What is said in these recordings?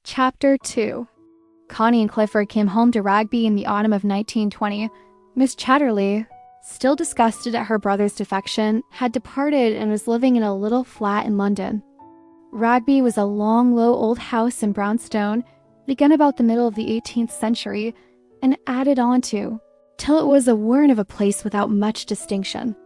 Chapter 2. Connie and Clifford came home to Ragby in the autumn of 1920. Miss Chatterley, still disgusted at her brother's defection, had departed and was living in a little flat in London. Ragby was a long, low old house in brownstone, begun about the middle of the 18th century, and added on to, till it was a whirl of a place without much distinction.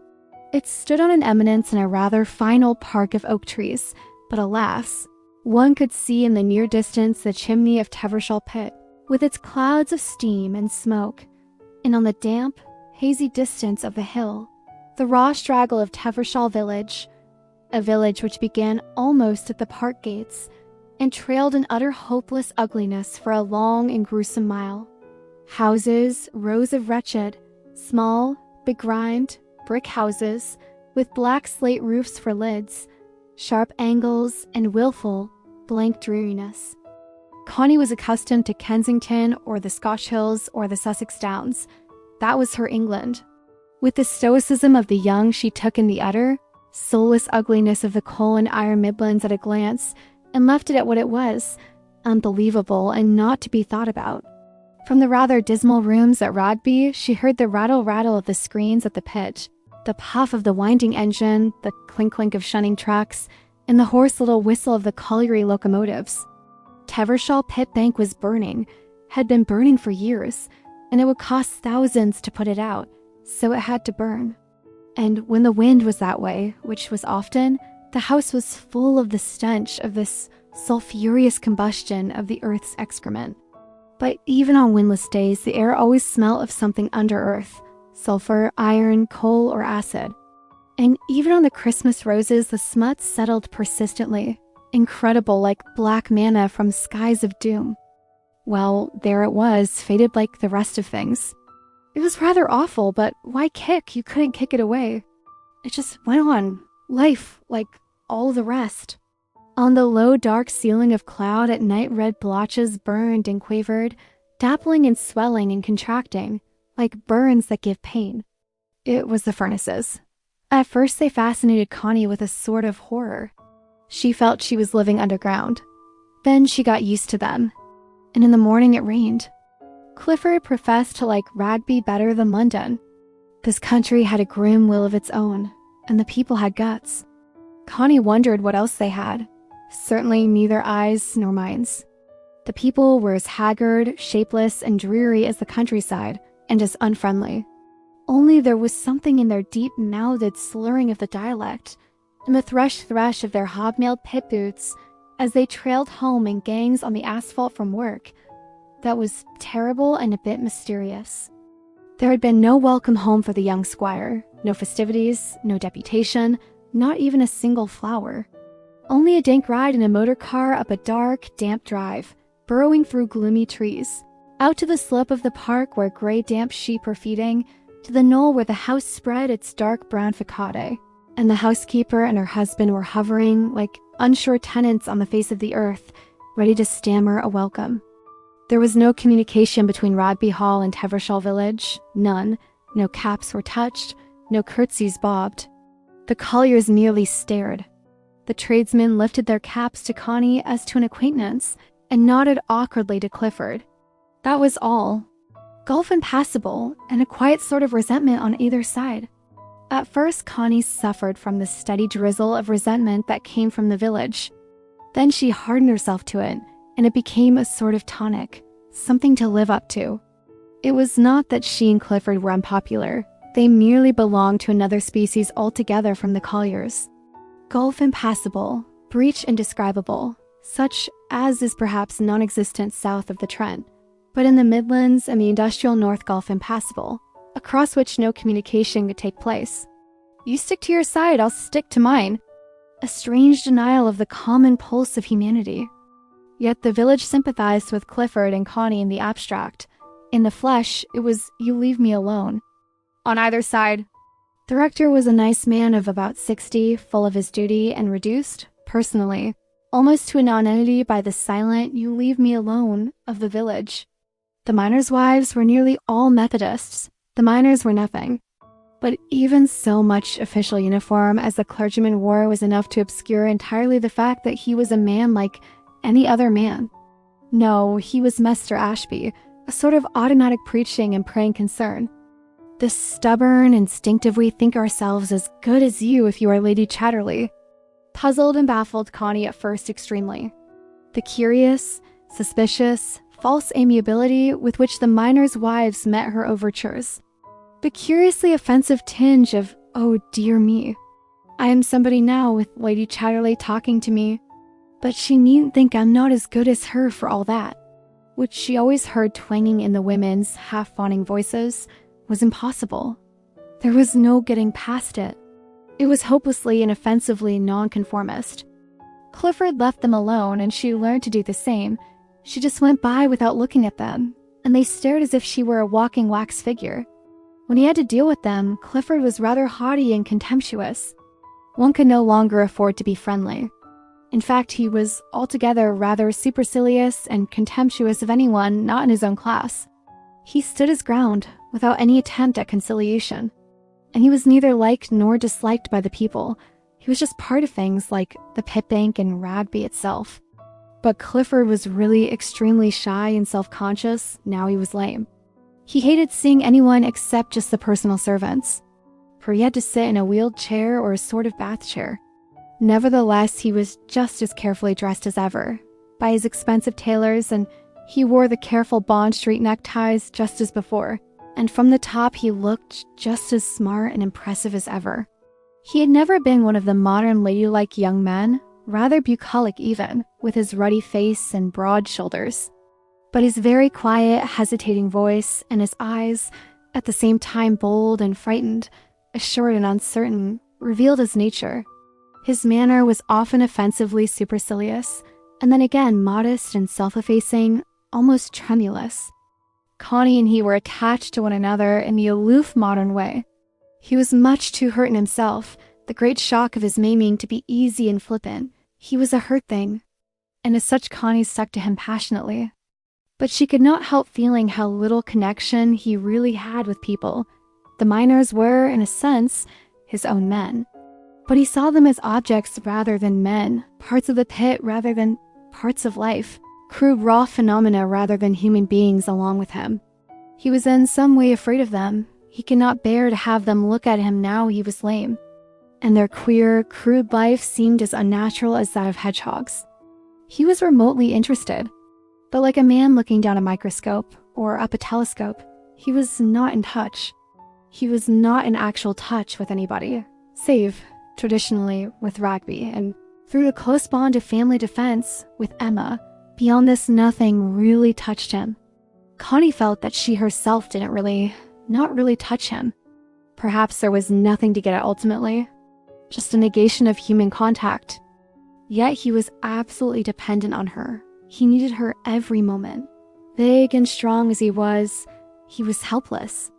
It stood on an eminence in a rather fine old park of oak trees, but alas, one could see in the near distance the chimney of Tevershall Pit, with its clouds of steam and smoke, and on the damp, hazy distance of the hill, the raw straggle of Tevershall village, a village which began almost at the park gates, and trailed in utter hopeless ugliness for a long and gruesome mile. Houses, rows of wretched, small, begrimed, brick houses, with black slate roofs for lids, sharp angles, and willful, blank dreariness. Connie was accustomed to Kensington or the Scotch Hills or the Sussex Downs. That was her England. With the stoicism of the young, she took in the utter, soulless ugliness of the coal and iron Midlands at a glance, and left it at what it was, unbelievable and not to be thought about. From the rather dismal rooms at Ragby, she heard the rattle-rattle of the screens at the pit, the puff of the winding engine, the clink-clink of shunning trucks, and the hoarse little whistle of the colliery locomotives. Tevershall Pit Bank was burning, had been burning for years, and it would cost thousands to put it out, so it had to burn. And when the wind was that way, which was often, the house was full of the stench of this sulphurous combustion of the earth's excrement. But even on windless days, the air always smelt of something under earth, sulfur, iron, coal, or acid. And even on the Christmas roses, the smuts settled persistently, incredible like black manna from skies of doom. Well, there it was, faded like the rest of things. It was rather awful, but why kick? You couldn't kick it away. It just went on, life, like all the rest. On the low dark ceiling of cloud at night, red blotches burned and quavered, dappling and swelling and contracting, like burns that give pain. It was the furnaces. At first they fascinated Connie with a sort of horror. She felt she was living underground. Then she got used to them. And in the morning it rained. Clifford professed to like Ragby better than London. This country had a grim will of its own, and the people had guts. Connie wondered what else they had. Certainly neither eyes nor minds. The people were as haggard, shapeless, and dreary as the countryside, and as unfriendly. Only there was something in their deep-mouthed slurring of the dialect, and the thresh of their hobnailed pit boots as they trailed home in gangs on the asphalt from work, that was terrible and a bit mysterious. There had been no welcome home for the young squire, no festivities, no deputation, not even a single flower. Only a dank ride in a motor car up a dark, damp drive, burrowing through gloomy trees, out to the slope of the park where gray, damp sheep were feeding, to the knoll where the house spread its dark brown facade, and the housekeeper and her husband were hovering like unsure tenants on the face of the earth, ready to stammer a welcome. There was no communication between Ragby Hall and Tevershall village, none. No caps were touched, no curtsies bobbed. The colliers merely stared. The tradesmen lifted their caps to Connie as to an acquaintance, and nodded awkwardly to Clifford. That was all. Gulf impassable, and a quiet sort of resentment on either side. At first, Connie suffered from the steady drizzle of resentment that came from the village. Then she hardened herself to it, and it became a sort of tonic, something to live up to. It was not that she and Clifford were unpopular. They merely belonged to another species altogether from the colliers. Gulf impassable, breach indescribable, such as is perhaps non-existent south of the Trent, but in the Midlands and the industrial North Gulf impassable, across which no communication could take place. You stick to your side, I'll stick to mine. A strange denial of the common pulse of humanity. Yet the village sympathized with Clifford and Connie in the abstract. In the flesh, it was, you leave me alone. On either side, the rector was a nice man of about 60, full of his duty and reduced, personally, almost to a nonentity by the silent, you leave me alone of the village. The miners' wives were nearly all Methodists. The miners were nothing. But even so much official uniform as the clergyman wore was enough to obscure entirely the fact that he was a man like any other man. No, he was Mr. Ashby, a sort of automatic preaching and praying concern. This stubborn, instinctive we think ourselves as good as you if you are Lady Chatterley, puzzled and baffled Connie at first extremely. The curious, suspicious, false amiability with which the miners' wives met her overtures. The curiously offensive tinge of, oh dear me, I am somebody now with Lady Chatterley talking to me, but she needn't think I'm not as good as her for all that, which she always heard twanging in the women's half-fawning voices, was impossible. There was no getting past it. It was hopelessly and offensively nonconformist. Clifford left them alone, and she learned to do the same. She just went by without looking at them, and they stared as if she were a walking wax figure. When he had to deal with them, Clifford was rather haughty and contemptuous. One could no longer afford to be friendly. In fact, he was altogether rather supercilious and contemptuous of anyone not in his own class. He stood his ground without any attempt at conciliation, and he was neither liked nor disliked by the people. He was just part of things like the pit bank and Ragby itself. But Clifford was really extremely shy and self-conscious now he was lame. He hated seeing anyone except just the personal servants, for he had to sit in a wheeled chair or a sort of bath chair. Nevertheless, he was just as carefully dressed as ever, by his expensive tailors, and he wore the careful Bond Street neckties just as before, and from the top he looked just as smart and impressive as ever. He had never been one of the modern ladylike young men, rather bucolic even, with his ruddy face and broad shoulders. But his very quiet, hesitating voice and his eyes, at the same time bold and frightened, assured and uncertain, revealed his nature. His manner was often offensively supercilious, and then again modest and self-effacing, almost tremulous. Connie and he were attached to one another in the aloof modern way. He was much too hurt in himself, the great shock of his maiming, to be easy and flippant. He was a hurt thing, and as such Connie stuck to him passionately. But she could not help feeling how little connection he really had with people. The miners were, in a sense, his own men. But he saw them as objects rather than men, parts of the pit rather than parts of life, crude raw phenomena rather than human beings along with him. He was in some way afraid of them. He could not bear to have them look at him now he was lame, and their queer, crude life seemed as unnatural as that of hedgehogs. He was remotely interested, but like a man looking down a microscope or up a telescope, he was not in touch. He was not in actual touch with anybody, save, traditionally, with Ragby, and through the close bond of family defense with Emma. Beyond this, nothing really touched him. Connie felt that she herself didn't not really touch him. Perhaps there was nothing to get at ultimately, just a negation of human contact. Yet he was absolutely dependent on her. He needed her every moment. Big and strong as he was helpless.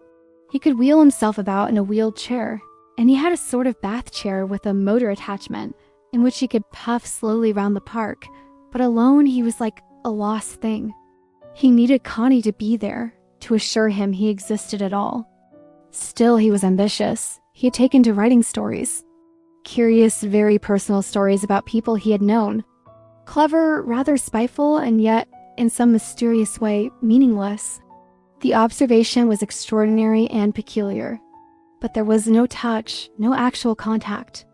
He could wheel himself about in a wheeled chair, and he had a sort of bath chair with a motor attachment in which he could puff slowly round the park, but alone he was like a lost thing. He needed Connie to be there, to assure him he existed at all. Still, he was ambitious. He had taken to writing stories. Curious, very personal stories about people he had known. Clever, rather spiteful, and yet, in some mysterious way, meaningless. The observation was extraordinary and peculiar. But there was no touch, no actual contact.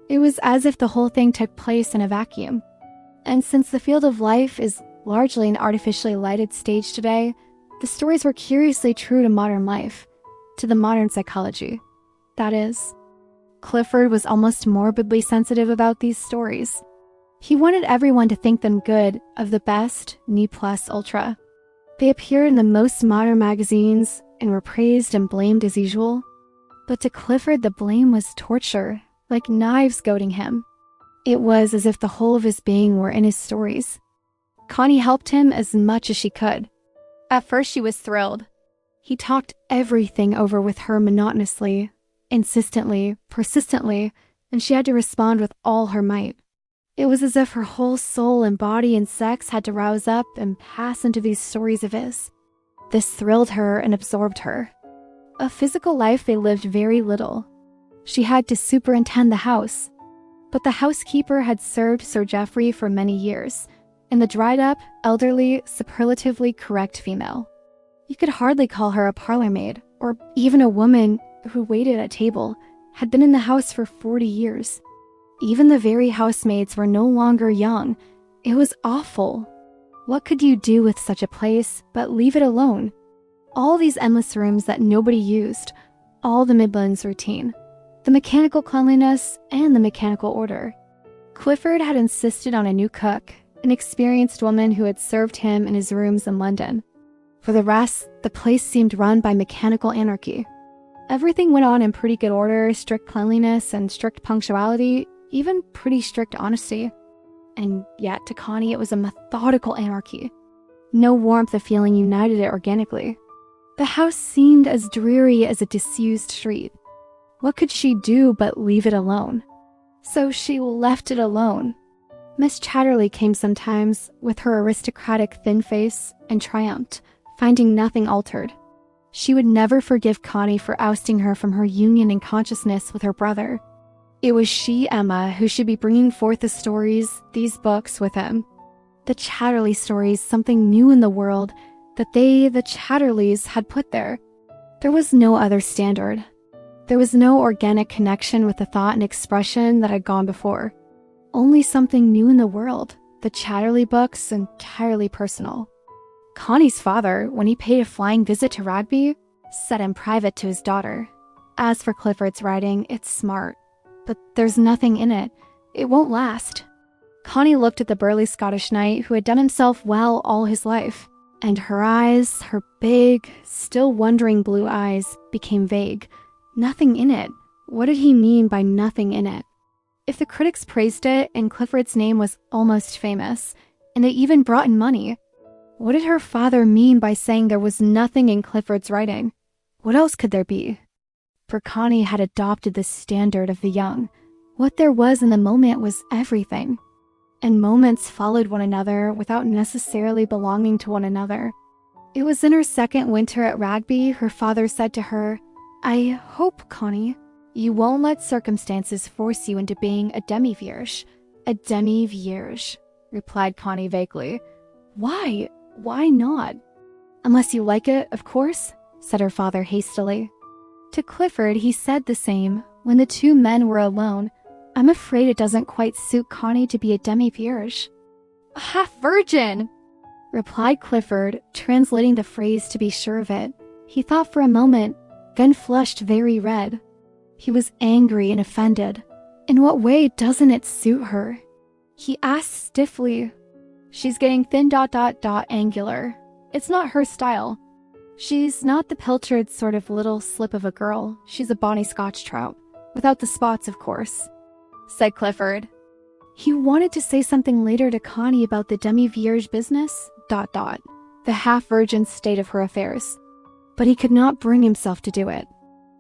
It was as if the whole thing took place in a vacuum. And since the field of life is largely an artificially lighted stage today, the stories were curiously true to modern life, to the modern psychology. That is, Clifford was almost morbidly sensitive about these stories. He wanted everyone to think them good, of the best, ne plus ultra. They appeared in the most modern magazines and were praised and blamed as usual. But to Clifford, the blame was torture, like knives goading him. It was as if the whole of his being were in his stories. Connie helped him as much as she could. At first she was thrilled. He talked everything over with her monotonously, insistently, persistently, and she had to respond with all her might. It was as if her whole soul and body and sex had to rouse up and pass into these stories of his. This thrilled her and absorbed her. Of physical life they lived very little. She had to superintend the house. But the housekeeper had served Sir Geoffrey for many years, and the dried-up, elderly, superlatively correct female. You could hardly call her a parlor maid, or even a woman who waited at table, had been in the house for 40 years. Even the very housemaids were no longer young. It was awful. What could you do with such a place but leave it alone? All these endless rooms that nobody used, all the Midlands routine, the mechanical cleanliness and the mechanical order. Clifford had insisted on a new cook, an experienced woman who had served him in his rooms in London. For the rest, the place seemed run by mechanical anarchy. Everything went on in pretty good order, strict cleanliness and strict punctuality, even pretty strict honesty. And yet, to Connie, it was a methodical anarchy. No warmth of feeling united it organically. The house seemed as dreary as a disused street. What could she do but leave it alone? So she left it alone. Miss Chatterley came sometimes with her aristocratic thin face and triumphed, finding nothing altered. She would never forgive Connie for ousting her from her union in consciousness with her brother. It was she, Emma, who should be bringing forth the stories, these books, with him. The Chatterley stories, something new in the world that they, the Chatterleys, had put there. There was no other standard. There was no organic connection with the thought and expression that had gone before. Only something new in the world, the Chatterley books, entirely personal. Connie's father, when he paid a flying visit to Rugby, said in private to his daughter, "As for Clifford's writing, it's smart, but there's nothing in it. It won't last." Connie looked at the burly Scottish knight who had done himself well all his life, and her eyes, her big, still wondering blue eyes, became vague. Nothing in it. What did he mean by nothing in it? If the critics praised it and Clifford's name was almost famous, and it even brought in money, what did her father mean by saying there was nothing in Clifford's writing? What else could there be? For Connie had adopted the standard of the young. What there was in the moment was everything. And moments followed one another without necessarily belonging to one another. It was in her second winter at Rugby her father said to her, "I hope, Connie, you won't let circumstances force you into being a demi-vierge." "A demi-vierge," replied Connie vaguely. "Why? Why not?" "Unless you like it, of course," said her father hastily. To Clifford, he said the same when the two men were alone. "I'm afraid it doesn't quite suit Connie to be a demi-vierge." "A half-virgin," replied Clifford, translating the phrase to be sure of it. He thought for a moment, then flushed very red. He was angry and offended. In what way doesn't it suit her? He asked stiffly. "She's getting thin ... angular. It's not her style. She's not the pilchard sort of little slip of a girl. She's a bonny Scotch trout. Without the spots, of course," said Clifford. He wanted to say something later to Connie about the demi-vierge business, ... the half-virgin state of her affairs. But he could not bring himself to do it.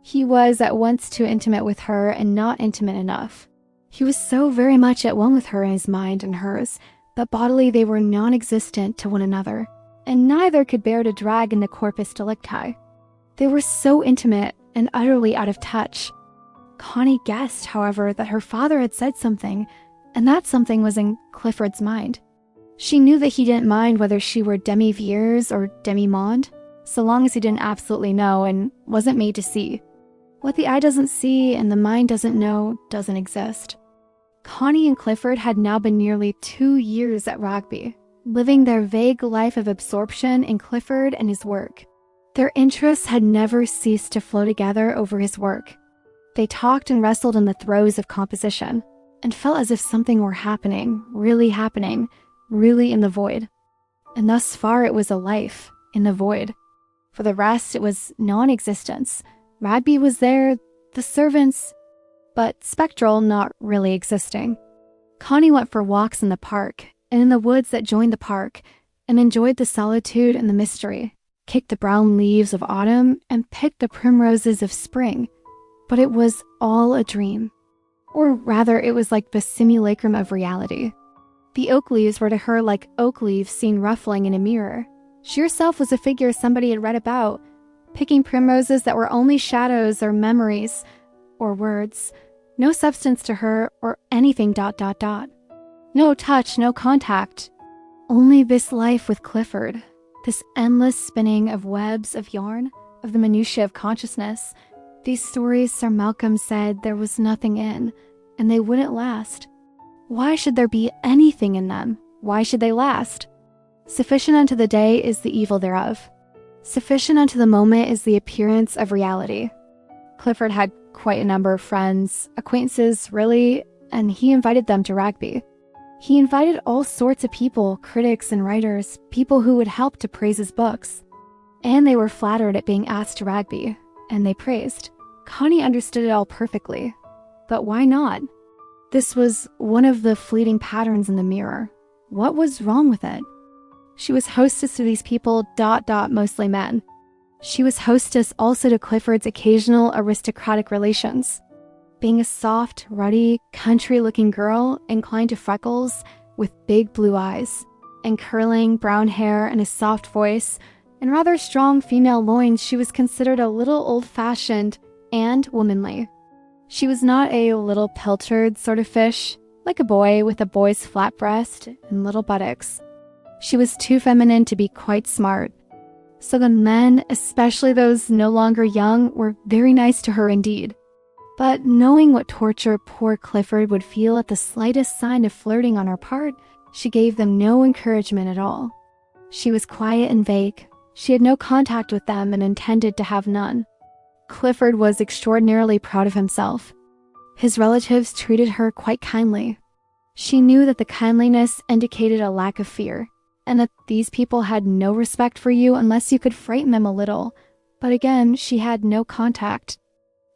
He was at once too intimate with her and not intimate enough. He was so very much at one with her in his mind and hers, but bodily they were non-existent to one another, and neither could bear to drag in the corpus delicti. They were so intimate and utterly out of touch. Connie guessed, however, that her father had said something, and that something was in Clifford's mind. She knew that he didn't mind whether she were demi-vierge or demi-monde, so long as he didn't absolutely know and wasn't made to see. What the eye doesn't see and the mind doesn't know doesn't exist. Connie and Clifford had now been nearly 2 years at Rugby, living their vague life of absorption in Clifford and his work. Their interests had never ceased to flow together over his work. They talked and wrestled in the throes of composition, and felt as if something were happening, really in the void. And thus far it was a life in the void. For the rest, it was non-existence. Rugby was there, the servants, but spectral, not really existing. Connie went for walks in the park, and in the woods that joined the park, and enjoyed the solitude and the mystery, kicked the brown leaves of autumn, and picked the primroses of spring. But it was all a dream. Or rather, it was like the simulacrum of reality. The oak leaves were to her like oak leaves seen ruffling in a mirror. She herself was a figure somebody had read about, picking primroses that were only shadows or memories, or words. No substance to her, or anything ... No touch, no contact. Only this life with Clifford, this endless spinning of webs of yarn, of the minutiae of consciousness, these stories Sir Malcolm said there was nothing in, and they wouldn't last. Why should there be anything in them? Why should they last? Sufficient unto the day is the evil thereof. Sufficient unto the moment is the appearance of reality. Clifford had quite a number of friends, acquaintances really, and he invited them to Ragby. He invited all sorts of people, critics and writers, people who would help to praise his books. And they were flattered at being asked to Ragby, and they praised. Connie understood it all perfectly. But why not? This was one of the fleeting patterns in the mirror. What was wrong with it? She was hostess to these people, mostly men. She was hostess also to Clifford's occasional aristocratic relations. Being a soft, ruddy, country-looking girl inclined to freckles with big blue eyes and curling brown hair and a soft voice and rather strong female loins, she was considered a little old-fashioned and womanly. She was not a little peltered sort of fish, like a boy with a boy's flat breast and little buttocks. She was too feminine to be quite smart. So the men, especially those no longer young, were very nice to her indeed. But knowing what torture poor Clifford would feel at the slightest sign of flirting on her part, she gave them no encouragement at all. She was quiet and vague. She had no contact with them and intended to have none. Clifford was extraordinarily proud of himself. His relatives treated her quite kindly. She knew that the kindliness indicated a lack of fear, and that these people had no respect for you unless you could frighten them a little. But again, she had no contact.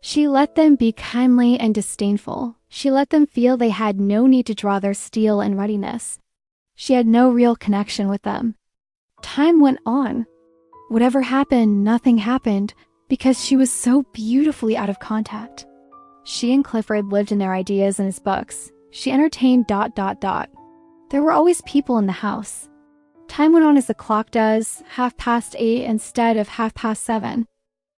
She let them be kindly and disdainful. She let them feel they had no need to draw their steel and readiness. She had no real connection with them. Time went on. Whatever happened, nothing happened, because she was so beautifully out of contact. She and Clifford lived in their ideas and his books. She entertained ... There were always people in the house. Time went on as the clock does, 8:30 instead of 7:30.